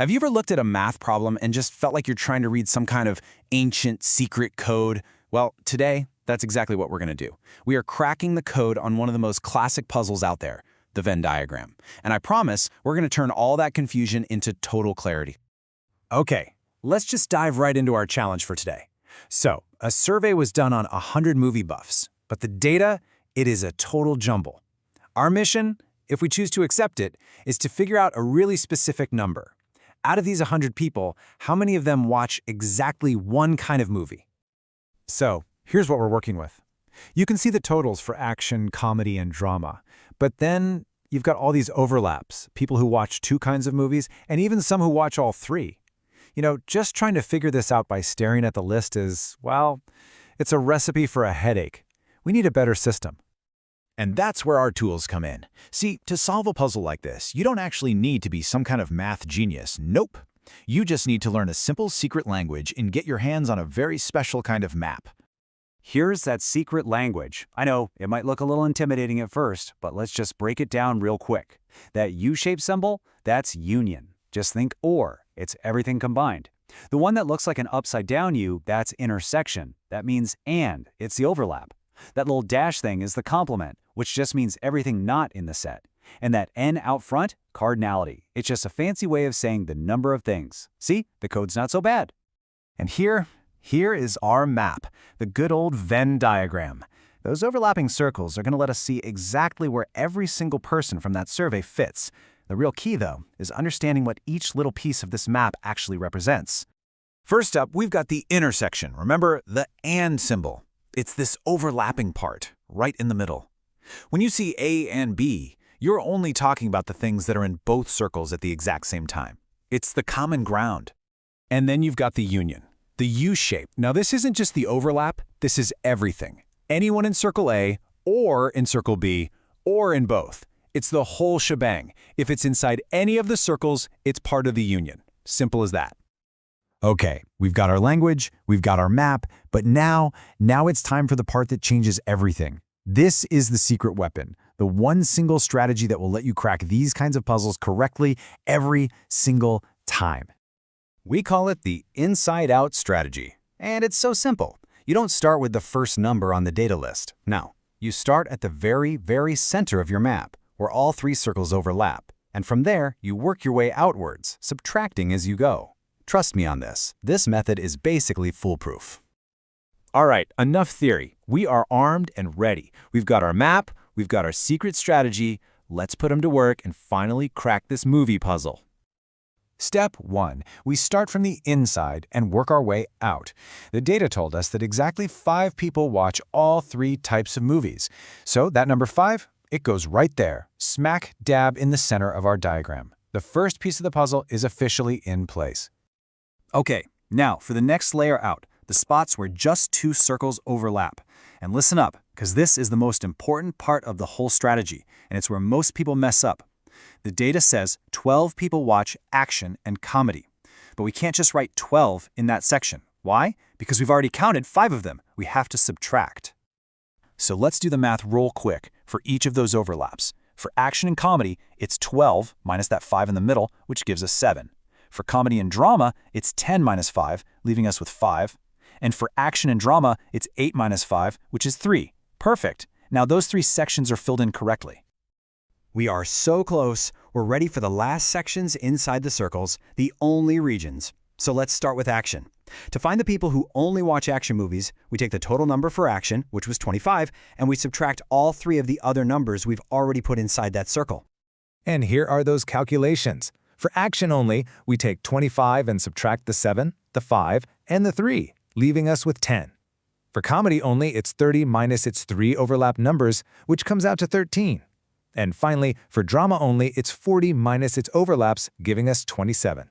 Have you ever looked at a math problem and just felt like you're trying to read some kind of ancient secret code? Well, today, that's exactly what we're going to do. We are cracking the code on one of the most classic puzzles out there, the Venn diagram. And I promise we're going to turn all that confusion into total clarity. Okay, let's just dive right into our challenge for today. So, a survey was done on 100 movie buffs, but the data, it is a total jumble. Our mission, if we choose to accept it, is to figure out a really specific number. Out of these 100 people, how many of them watch exactly one kind of movie? So, here's what we're working with. You can see the totals for action, comedy, and drama. But then you've got all these overlaps, people who watch two kinds of movies, and even some who watch all three. Just trying to figure this out by staring at the list is, well, it's a recipe for a headache. We need a better system. And that's where our tools come in. See, to solve a puzzle like this, you don't actually need to be some kind of math genius. Nope. You just need to learn a simple secret language and get your hands on a very special kind of map. Here's that secret language. I know, it might look a little intimidating at first, but let's just break it down real quick. That U-shaped symbol, that's union. Just think OR. It's everything combined. The one that looks like an upside-down U, that's intersection. That means and. It's the overlap. That little dash thing is the complement, which just means everything not in the set. And that N out front, cardinality. It's just a fancy way of saying the number of things. See, the code's not so bad. And here is our map, the good old Venn diagram. Those overlapping circles are going to let us see exactly where every single person from that survey fits. The real key, though, is understanding what each little piece of this map actually represents. First up, we've got the intersection. Remember the and symbol. It's this overlapping part, right in the middle. When you see A and B, you're only talking about the things that are in both circles at the exact same time. It's the common ground. And then you've got the union, the U shape. Now, this isn't just the overlap, this is everything. Anyone in circle A, or in circle B, or in both. It's the whole shebang. If it's inside any of the circles, it's part of the union. Simple as that. Okay, we've got our language, we've got our map, but now it's time for the part that changes everything. This is the secret weapon, the one single strategy that will let you crack these kinds of puzzles correctly every single time. We call it the inside-out strategy. And it's so simple. You don't start with the first number on the data list. No, you start at the very, very center of your map, where all three circles overlap. And from there, you work your way outwards, subtracting as you go. Trust me on this. This method is basically foolproof. All right, enough theory. We are armed and ready. We've got our map, we've got our secret strategy. Let's put them to work and finally crack this movie puzzle. Step 1. We start from the inside and work our way out. The data told us that exactly 5 people watch all 3 types of movies. So that number 5, it goes right there, smack dab in the center of our diagram. The first piece of the puzzle is officially in place. Okay, now for the next layer out, the spots where just 2 circles overlap. And listen up, because this is the most important part of the whole strategy, and it's where most people mess up. The data says 12 people watch action and comedy. But we can't just write 12 in that section. Why? Because we've already counted 5 of them. We have to subtract. So let's do the math real quick for each of those overlaps. For action and comedy, it's 12 minus that 5 in the middle, which gives us 7. For comedy and drama, it's 10 minus 5, leaving us with 5. And for action and drama, it's 8 minus 5, which is 3. Perfect. Now those 3 sections are filled in correctly. We are so close. We're ready for the last sections inside the circles, the only regions. So let's start with action. To find the people who only watch action movies, we take the total number for action, which was 25, and we subtract all 3 of the other numbers we've already put inside that circle. And here are those calculations. For action only, we take 25 and subtract the 7, the 5, and the 3, leaving us with 10. For comedy only, it's 30 minus its 3 overlap numbers, which comes out to 13. And finally, for drama only, it's 40 minus its overlaps, giving us 27.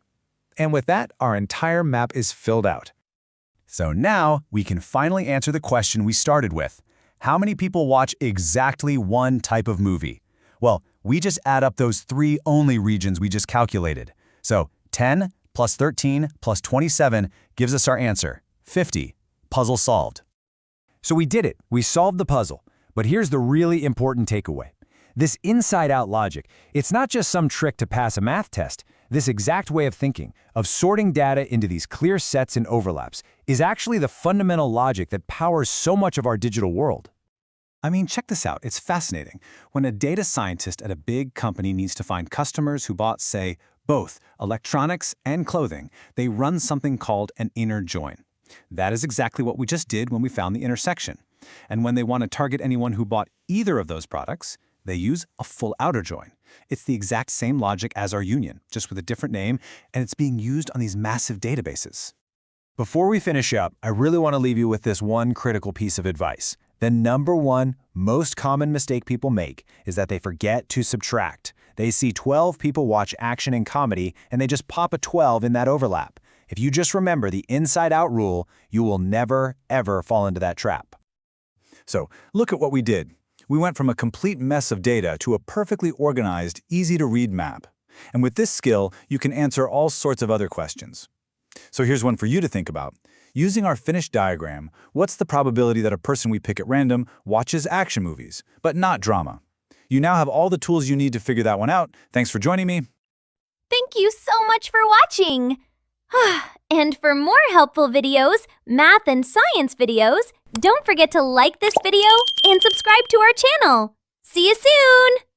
And with that, our entire map is filled out. So now we can finally answer the question we started with. How many people watch exactly one type of movie? Well, we just add up those 3 only regions we just calculated. So 10 plus 13 plus 27 gives us our answer, 50. Puzzle solved. So we did it. We solved the puzzle. But here's the really important takeaway. This inside-out logic, it's not just some trick to pass a math test. This exact way of thinking, of sorting data into these clear sets and overlaps, is actually the fundamental logic that powers so much of our digital world. I mean, check this out. It's fascinating. When a data scientist at a big company needs to find customers who bought, say, both electronics and clothing, they run something called an inner join. That is exactly what we just did when we found the intersection. And when they want to target anyone who bought either of those products, they use a full outer join. It's the exact same logic as our union, just with a different name, and it's being used on these massive databases. Before we finish up, I really want to leave you with this one critical piece of advice. The number one most common mistake people make is that they forget to subtract. They see 12 people watch action and comedy, and they just pop a 12 in that overlap. If you just remember the inside-out rule, you will never, ever fall into that trap. So, look at what we did. We went from a complete mess of data to a perfectly organized, easy-to-read map. And with this skill, you can answer all sorts of other questions. So here's one for you to think about. Using our finished diagram, what's the probability that a person we pick at random watches action movies, but not drama? You now have all the tools you need to figure that one out. Thanks for joining me. Thank you so much for watching! And for more helpful videos, math and science videos, don't forget to like this video and subscribe to our channel. See you soon!